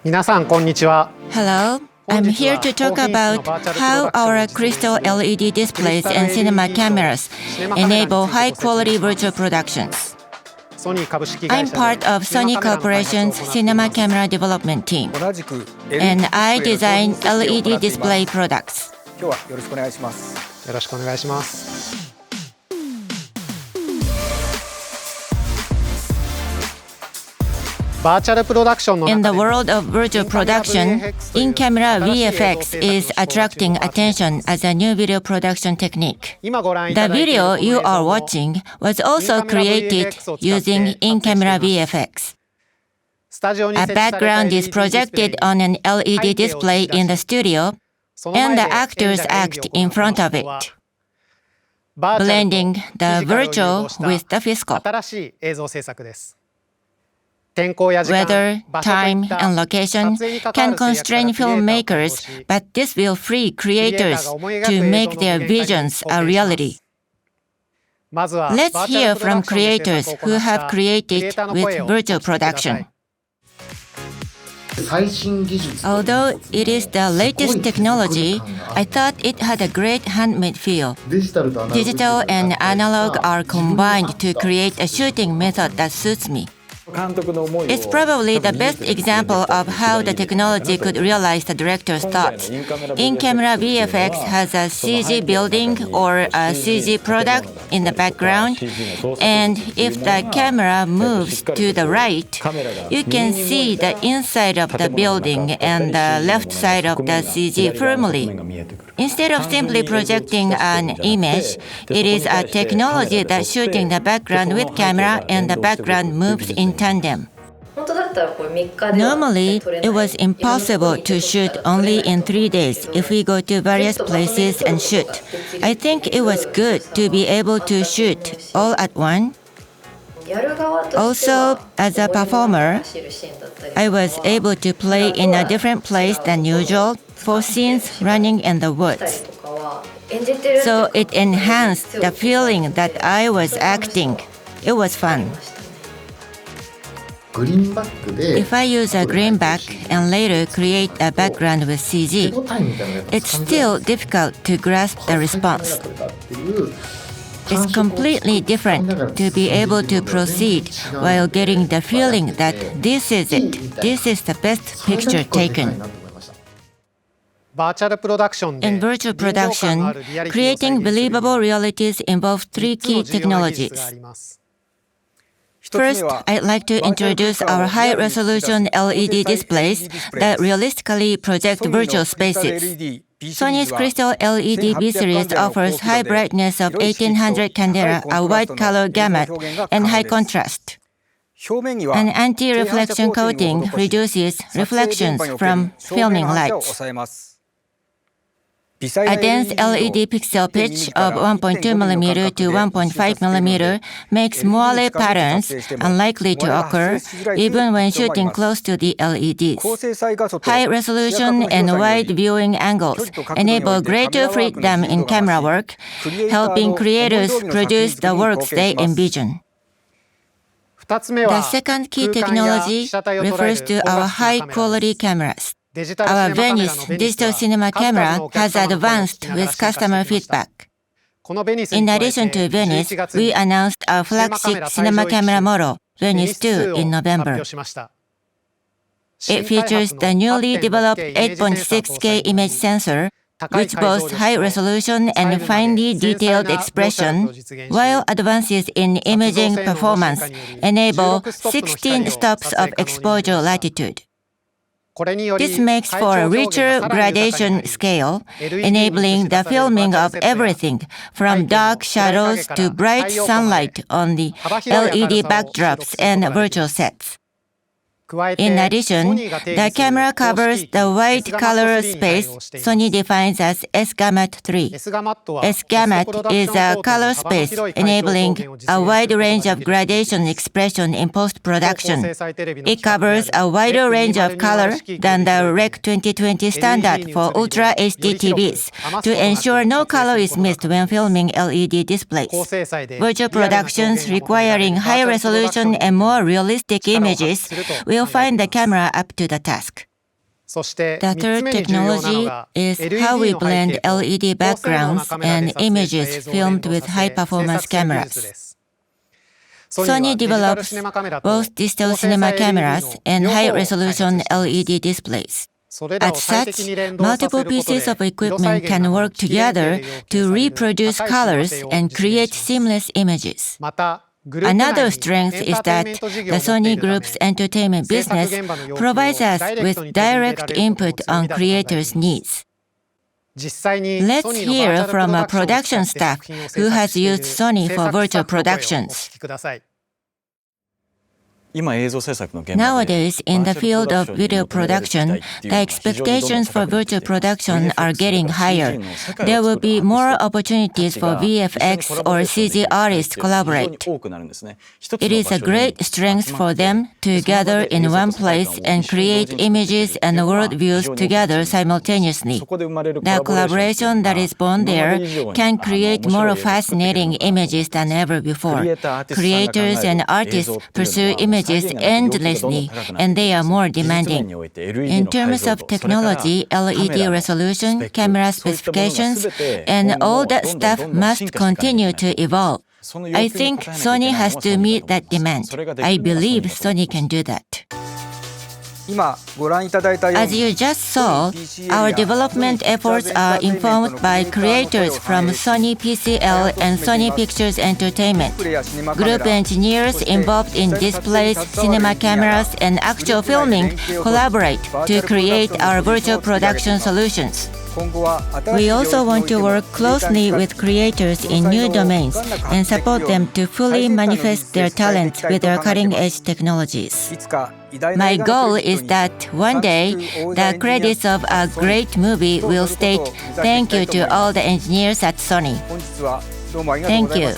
皆さんこんにちは。 Hello, I'm here to talk about how our crystal LED displays and cinema cameras enable high-quality virtual productions. I'm part of Sony Corporation's cinema camera development team, and I design LED display products. 今日はよろしくお願いします。よろしくお願いします。In the world of virtual production, in-camera VFX is attracting attention as a new video production technique. The video you are watching was also created using in-camera VFX. A background is projected on an LED display in the studio, and the actors act in front of it, blending the virtual with the physical. Weather, time, and location can constrain filmmakers, but this will free creators to make their visions a reality. Let's hear from creators who have created with virtual production. Although it is the latest technology, I thought it had a great handmade feel. Digital and analog are combined to create a shooting method that suits me. It's probably the best example of how the technology could realize the director's thoughts. In-camera VFX has a CG building or a CG product in the background, and if the camera moves to the right, you can see the inside of the building and the left side of the CG firmly. Instead of simply projecting an image, it is a technology that shooting the background with camera and the background moves in tandem. Normally, it was impossible to shoot only in 3 days if we go to various places and shoot. I think it was good to be able to shoot all at once. Also, as a performer, I was able to play in a different place than usual for scenes running in the woods. So it enhanced the feeling that I was acting. It was fun. If I use a green back and later create a background with CG, it's still difficult to grasp the response. It's completely different to be able to proceed while getting the feeling that this is it, this is the best picture taken. In virtual production, creating believable realities involves 3 key technologies. First, I'd like to introduce our high-resolution LED displays that realistically project virtual spaces. Sony's Crystal LED B-Series offers high brightness of 1800 candela, a wide color gamut, and high contrast. An anti-reflection coating reduces reflections from filming lights. A dense LED pixel pitch of 1.2 mm to 1.5 mm makes moire patterns unlikely to occur even when shooting close to the LEDs. High resolution and wide viewing angles enable greater freedom in camera work, helping creators produce the works they envision. The second key technology refers to our high-quality cameras. Our Venice digital cinema camera has advanced with customer feedback. In addition to Venice, we announced our flagship cinema camera model, Venice 2, in November. It features the newly developed 8.6K image sensor, which boasts high resolution and finely detailed expression, while advances in imaging performance enable 16 stops of exposure latitude. This makes for a richer gradation scale, enabling the filming of everything from dark shadows to bright sunlight on the LED backdrops and virtual sets. In addition, the camera covers the white color space Sony defines as S-gamut 3. S-gamut is a color space enabling a wide range of gradation expression in post-production. It covers a wider range of color than the Rec 2020 standard for Ultra HD TVs to ensure no color is missed when filming LED displays. Virtual productions requiring high resolution and more realistic images will find the camera up to the task. The third technology is how we blend LED backgrounds and images filmed with high-performance cameras. Sony develops both digital cinema cameras and high-resolution LED displays. As such, multiple pieces of equipment can work together to reproduce colors and create seamless images. Another strength is that the Sony Group's entertainment business provides us with direct input on creators' needs. Let's hear from a production staff who has used Sony for virtual productions. Nowadays, in the field of video production, the expectations for virtual production are getting higher. There will be more opportunities for VFX or CG artists to collaborate. It is a great strength for them to gather in one place and create images and world views together simultaneously. The collaboration that is born there can create more fascinating images than ever before. Creators and artists pursue images endlessly, and they are more demanding. In terms of technology, LED resolution, camera specifications, and all that stuff must continue to evolve. I think Sony has to meet that demand. I believe Sony can do that. As you just saw, our development efforts are informed by creators from Sony PCL and Sony Pictures Entertainment. Group engineers involved in displays, cinema cameras, and actual filming collaborate to create our virtual production solutions. We also want to work closely with creators in new domains and support them to fully manifest their talents with our cutting-edge technologies. My goal is that one day, the credits of a great movie will state, "Thank you to all the engineers at Sony." Thank you.